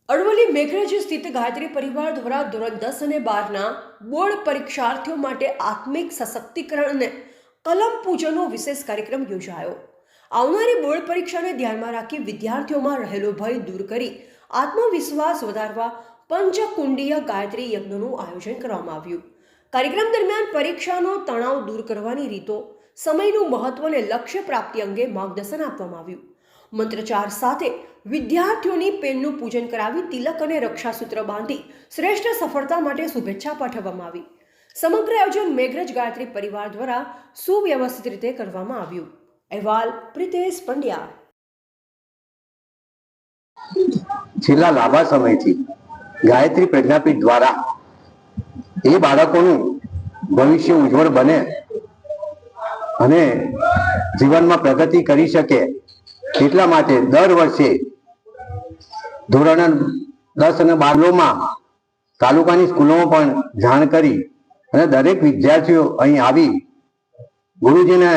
અરવલ્લી મેઘરજ સ્થિત ગાયત્રી પરિવાર દ્વારા ધોરણ 10 અને 12ના બોર્ડ પરીક્ષાર્થીઓ માટે આત્મિક સશક્તિકરણ અને કલમ પૂજનનો વિશેષ કાર્યક્રમ યોજાયો। આવનારી બોર્ડ પરીક્ષાને ધ્યાનમાં રાખી વિદ્યાર્થીઓમાં રહેલો ભય દૂર કરી આત્મવિશ્વાસ વધારવા પંચકુંડીય ગાયત્રી યજ્ઞનું આયોજન કરવામાં આવ્યું। કાર્યક્રમ દરમિયાન પરીક્ષાનો તણાવ દૂર કરવાની રીતો, સમયનું મહત્વ અને લક્ષ્ય પ્રાપ્તિ અંગે માર્ગદર્શન આપવામાં આવ્યું। મંત્રચાર સાથે વિદ્યાર્થીઓની પેનનું પૂજન કરાવી તિલક અને રક્ષાસૂત્ર બાંધી શ્રેષ્ઠ સફળતા માટે શુભેચ્છા પાઠવવામાં આવી। સમગ્ર આયોજન મેઘરજ ગાયત્રી પરિવાર દ્વારા સુવ્યવસ્થિત રીતે કરવામાં આવ્યું। અહેવાલ પ્રિતેશ પંડ્યા। છેલ્લા લાંબા સમયથી ગાયત્રી પ્રજ્ઞાપીઠ દ્વારા એ બાળકોનું ભવિષ્ય ઉજ્જવળ બને અને જીવનમાં પ્રગતિ કરી શકે એટલા માટે દર વર્ષે ધોરણ 10 અને 12માં તાલુકાની સ્કૂલોમાં પણ જાણ કરી અને દરેક વિદ્યાર્થીઓ અહીં આવી ગુરુજીને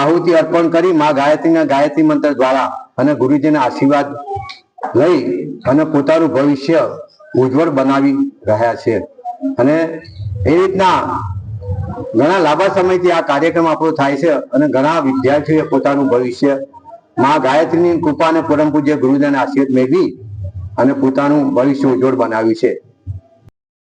આહુતિ અર્પણ કરી મા ગાયત્રીના ગાયત્રી મંત્ર દ્વારા અને ગુરુજીના આશીર્વાદ લઈ અને પોતાનું ભવિષ્ય ઉજ્જવળ બનાવી રહ્યા છે। અને એ રીતના ઘણા લાંબા સમયથી આ કાર્યક્રમ આપણો થાય છે અને ઘણા વિદ્યાર્થીઓએ પોતાનું ભવિષ્ય મા ગાયત્રીની કૃપા અને પરમ પૂજ્ય ગુરુજીના આશીર્વાદ મેળવી અને પોતાનું ભવિષ્ય ઉજ્જવળ બનાવ્યું છે।